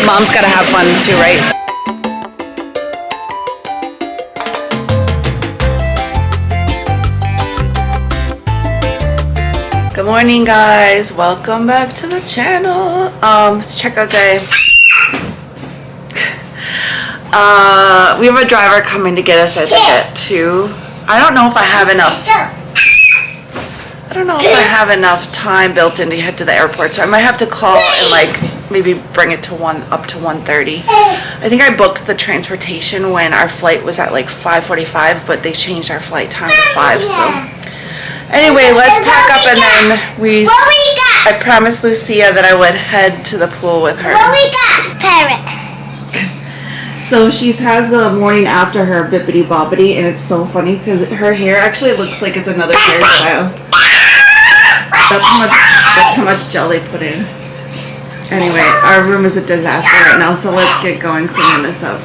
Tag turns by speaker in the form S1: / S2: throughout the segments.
S1: Mom's gotta have fun too, right? Good morning, guys. Welcome back to the channel. It's checkout day. We have a driver coming to get us, I think, at 2. I don't know if I have enough. I don't know if I have enough time built in to head to the airport, so I might have to call and like maybe bring it to up to 1:30. I think I booked the transportation when our flight was at like 5:45, but they changed our flight time to 5. So anyway, let's pack up and then I promised Lucia that I would head to the pool with her.
S2: What we got? Parrot.
S1: So she has the morning after her bippity boppity, and it's so funny because her hair actually looks like it's another hairstyle. That's how much gel they put in. Anyway, our room is a disaster right now, so let's get going cleaning this up.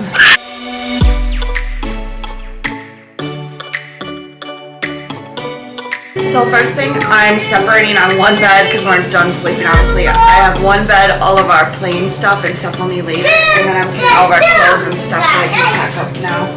S1: So first thing, I'm separating on one bed because we're done sleeping, obviously. I have one bed, all of our plane stuff and stuff we'll need later, and then I'm putting all of our clothes and stuff that I can pack up now.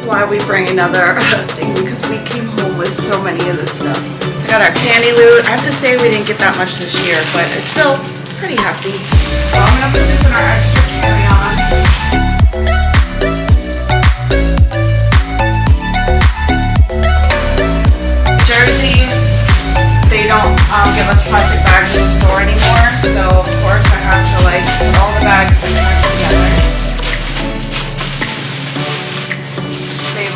S1: Why we bring another thing, because we came home with so many of this stuff. We got our candy loot. I have to say we didn't get that much this year, but it's still pretty hefty. So I'm gonna put this in our extra carry-on. Jersey, they don't give us plastic bags in the store anymore, so of course I have to like put all the bags and put them together.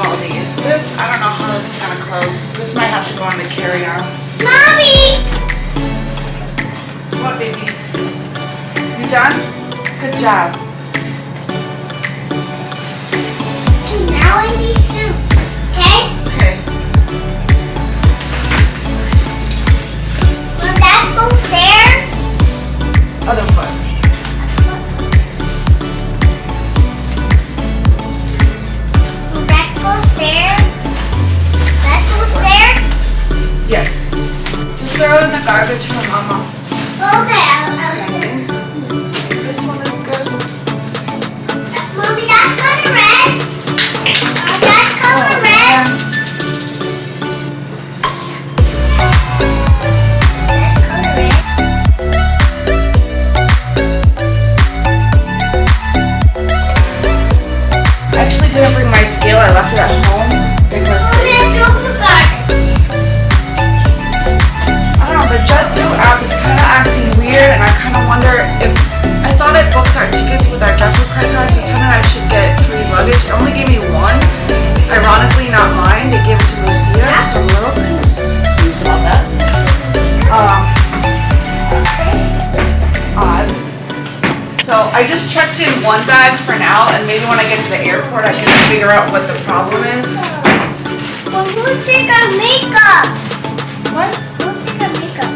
S1: All these. This, I don't know how this is gonna close. This might have to go on the carry-on.
S2: Mommy!
S1: What, baby? You done? Good job.
S2: And now I need soup, okay?
S1: Okay.
S2: Well, that goes there.
S1: Other foot.
S2: There. That goes there?
S1: Yes. Just throw it in the garbage for Mama.
S2: Okay,
S1: This one is good.
S2: Mommy, that's color red. That's color red. That's color red.
S1: I actually didn't bring my scale. I left it at home. Big mistake. I don't know, the JetBlue app is kind of acting weird, and I kind of wonder if I thought I booked our tickets with our JetBlue credit card, so it told me I should get 3 luggage. It only gave me 1. Ironically, not mine. They gave it to Lucia, so I'm a little confused about that. Odd. So I just checked in 1 bag for now, and maybe when I get to the airport, I can figure out what the problem is.
S2: Well, who took our makeup?
S1: What?
S2: Who took our makeup?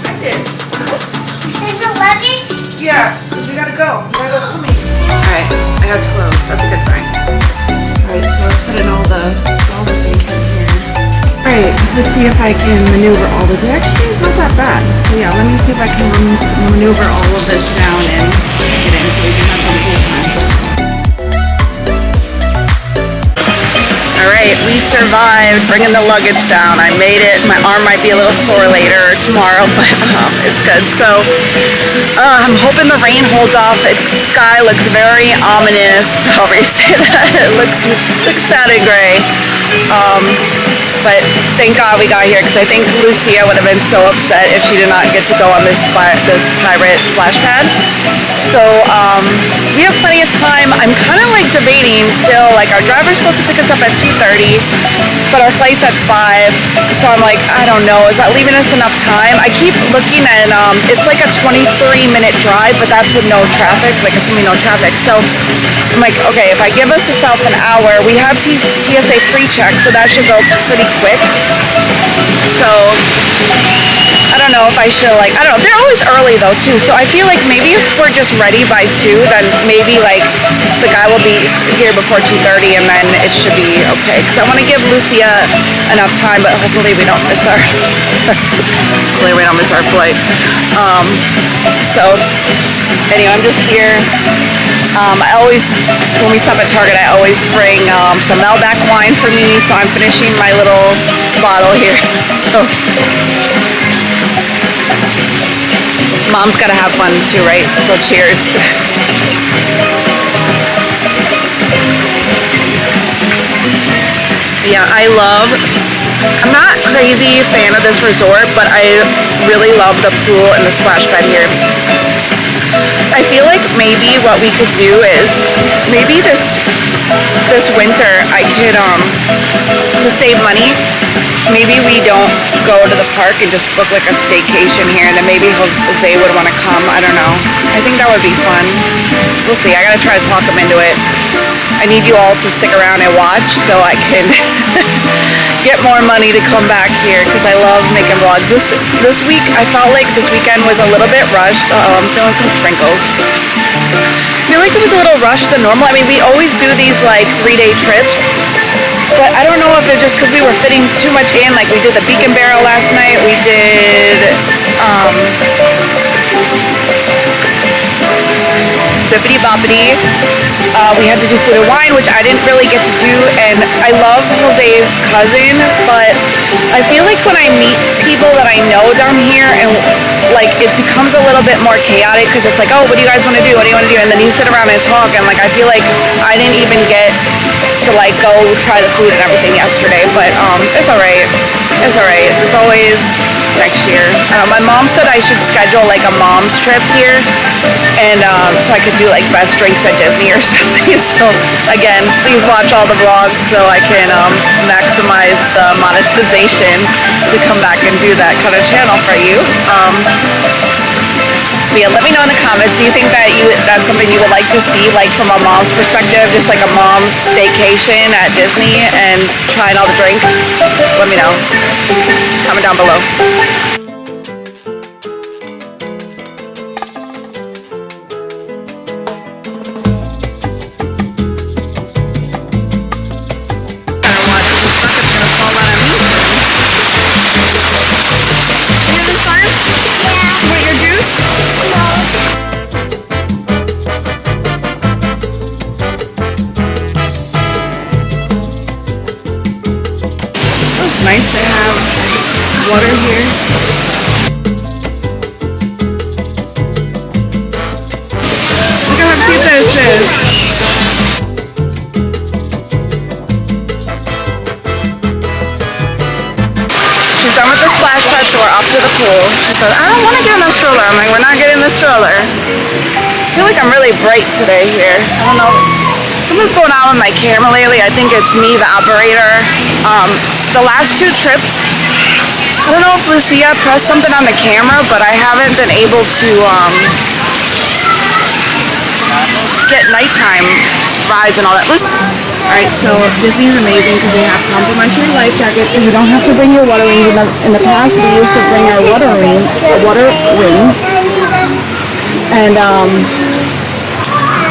S1: I did.
S2: There's no luggage?
S1: Yeah, because we gotta go. We gotta go swimming. Alright, I got to close. That's a good sign. Alright, so let's put in all the things in here. Alright, let's see if I can maneuver all this. It actually is not that bad. So yeah, let me see if I can maneuver all of this down and get in so we can have some cool time. Alright, we survived bringing the luggage down. I made it. My arm might be a little sore later or tomorrow, but it's good. So I'm hoping the rain holds off. The sky looks very ominous, however you say that. It looks sad and gray. But thank God we got here, because I think Lucia would have been so upset if she did not get to go on this pirate splash pad. So we have plenty of time. I'm kind of like debating still, like our driver's supposed to pick us up at 2:30, but our flight's at 5. So I'm like, I don't know, is that leaving us enough time? I keep looking at it's like a 23-minute drive, but that's with no traffic, like assuming no traffic. So I'm like, okay, if I give us yourself an hour, we have TSA pre-check, so that should go pretty quick. So I don't know if I should, like, I don't know, they're always early though too, so I feel like maybe if we're just ready by 2, then maybe like the guy will be here before 2:30 and then it should be okay, because I want to give Lucia enough time, but hopefully we don't miss our hopefully we don't miss our flight. So anyway, I'm just here. I always, when we stop at Target, I always bring some Melback wine for me, so I'm finishing my little bottle here. So Mom's gotta have fun too, right? So cheers. Yeah, I'm not a crazy fan of this resort, but I really love the pool and the splash pad here. I feel like maybe what we could do is maybe this winter I could to save money, maybe we don't go to the park and just book like a staycation here, and then maybe Jose would want to come. I don't know. I think that would be fun. We'll see. I gotta try to talk him into it. I need you all to stick around and watch so I can get more money to come back here, because I love making vlogs. This week, I felt like this weekend was a little bit rushed. I'm feeling some sprinkles. I feel like it was a little rushed than normal. I mean, we always do these like 3-day trips, but I don't know if it's just because we were fitting too much in. Like we did the Beacon Barrel last night. We did Bippity Boppity. We had to do Food and Wine, which I didn't really get to do, and I love Jose's cousin, but I feel like when I meet people that I know down here, and like it becomes a little bit more chaotic, because it's like, oh, what do you guys want to do? What do you want to do? And then you sit around and talk, and like I feel like I didn't even get to like go try the food and everything yesterday, but it's alright. It's alright. It's always next year. My mom said I should schedule like a mom's trip here, and so I could do like best drinks at Disney or something. So again, please watch all the vlogs so I can maximize the monetization to come back and do that kind of channel for you. But yeah, let me know in the comments. Do you think that that's something you would like to see, like from a mom's perspective, just like a mom's staycation at Disney and trying all the drinks? Let me know. Comment down below. Nice to have water here. Look at how cute this is. She's done with the splash pad, so we're off to the pool. She said, I don't want to get in the stroller. I'm like, we're not getting in the stroller. I feel like I'm really bright today here. I don't know. Something's going on with my camera lately. I think it's me, the operator. The last 2 trips, I don't know if Lucia pressed something on the camera, but I haven't been able to get nighttime rides and all that. Alright, so Disney's amazing because they have complimentary life jackets, so you don't have to bring your water rings. In the past, we used to bring our water rings, and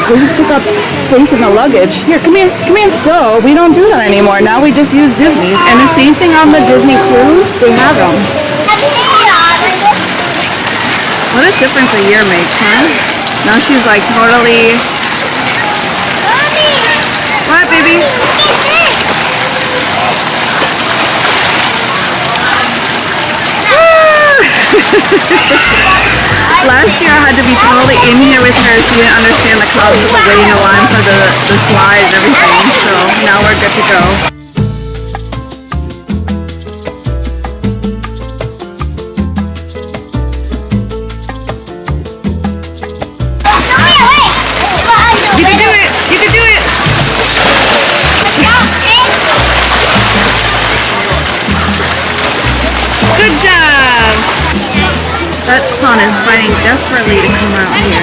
S1: we just took up space in the luggage. Here, come here. So we don't do that anymore. Now we just use Disney's. And the same thing on the Disney cruise, they have them. What a difference a year makes, huh? Now she's like totally... What, baby? Last year I had to be totally in here with her. She didn't understand the concept of waiting in line for the slide and everything. So now we're good to go. You can do it! You can do it! Good job! That sun is fighting desperately to come out here.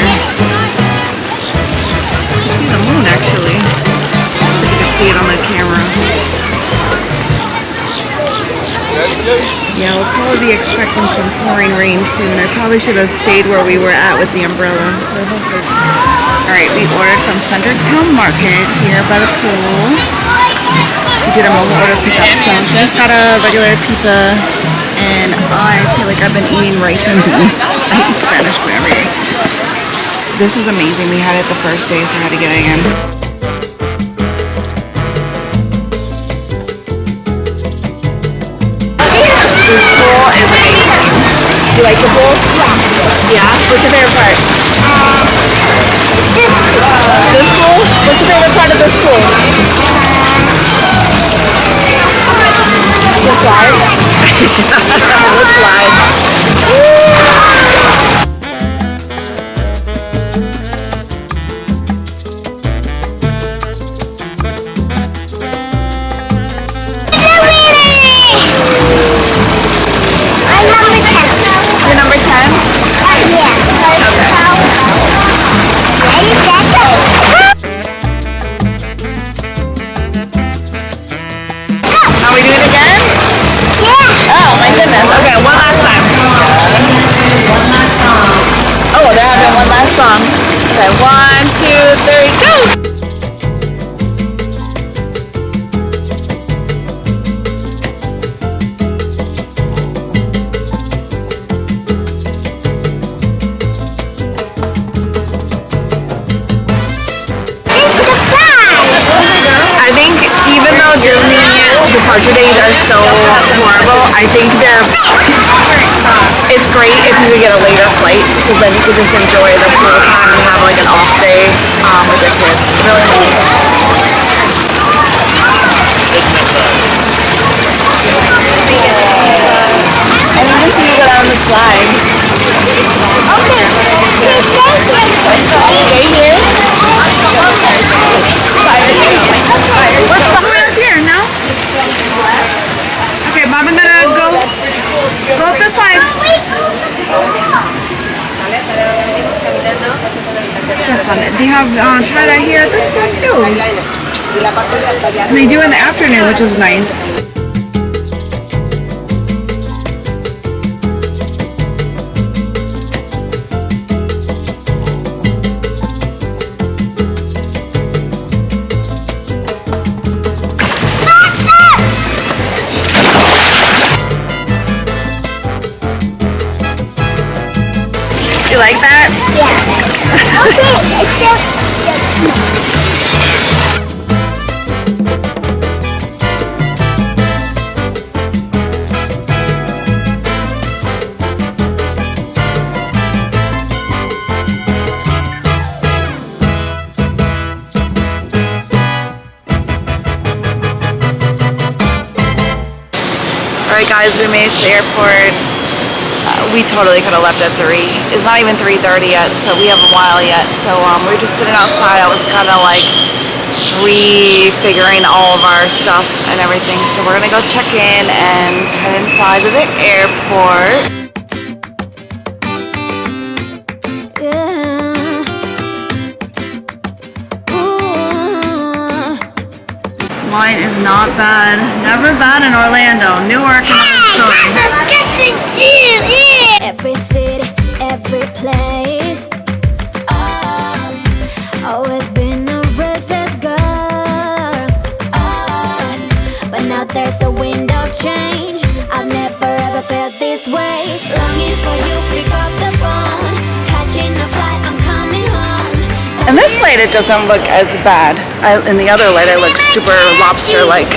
S1: to see the moon actually. I don't know if you can see it on the camera. Yeah, we'll probably be expecting some pouring rain soon. I probably should have stayed where we were at with the umbrella. Alright, we ordered from Centertown Market here by the pool. We did a mobile order pickup, so she just got a regular pizza, and I feel like I've been eating rice and beans. I eat Spanish food every day. This was amazing. We had it the first day, so I had to get it again. This pool is amazing. You like the pool? Yeah. What's your favorite part? This pool? What's your favorite part of this pool? The slide? The slide. You're number 10?
S2: Yeah.
S1: Okay.
S2: Ready, set, go.
S1: Are we doing it again?
S2: Yeah.
S1: Oh my goodness. Okay, one last time. Oh, they're having one last song. Okay, 1, 2, 3, go! I think even though Disney departure days are so horrible, I think it's great if you could get a later flight, because then you could just enjoy the pool time and have like an off day with your kids. It's really neat. I need to see you go down the slide.
S2: Okay.
S1: Stay here. What's somewhere up here? No? Okay, Mom, I'm gonna go up this side. So fun. They have tie-dye here at this pool too. And they do in the afternoon, which is nice. You like that?
S2: Yeah. Okay, except.
S1: Alright guys, we made it to the airport. We totally could have left at 3. It's not even 3:30 yet, so we have a while yet. So we're just sitting outside. I was kind of like refiguring all of our stuff and everything. So we're gonna go check in and head inside to the airport. Line is not bad. Never bad in Orlando. Newark, another story.
S3: Every city, every place. Always been a restless girl. But now there's a wind of change. I've never ever felt this way. Longing for you, pick up the phone. Catching a flight, I'm coming home.
S1: In this light, it doesn't look as bad. In the other light, it looks super lobster-like.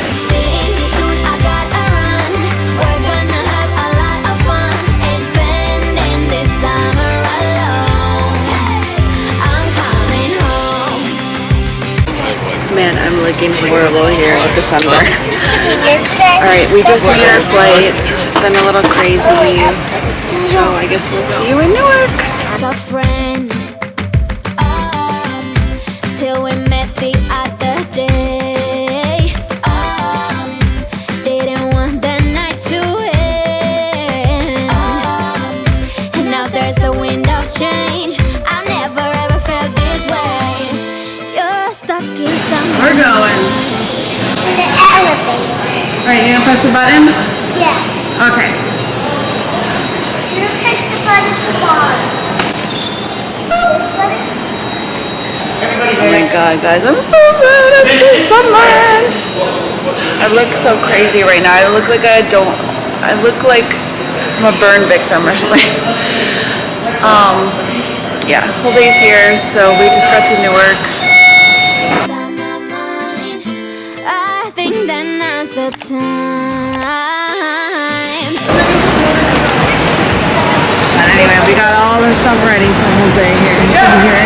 S1: Man, I'm looking horrible here with the sunburn. Alright, we just made our flight. It's just been a little crazy. So I guess we'll see you in Newark.
S3: A friend, till we met the other day. Didn't want the night to end. And now there's a wind of change. I've never ever felt this way.
S1: We're going.
S2: The elevator.
S1: Alright, you gonna press the button?
S2: Yeah.
S1: Okay.
S2: You press the button to bar.
S1: Oh my god, guys, I'm so red. I'm so sunburned. I look so crazy right now. I look like I look like I'm a burn victim or something. Yeah, Jose's here, so we just got to Newark.
S3: I think that now's the time.
S1: But anyway, we got all the stuff ready for Jose here. You should be here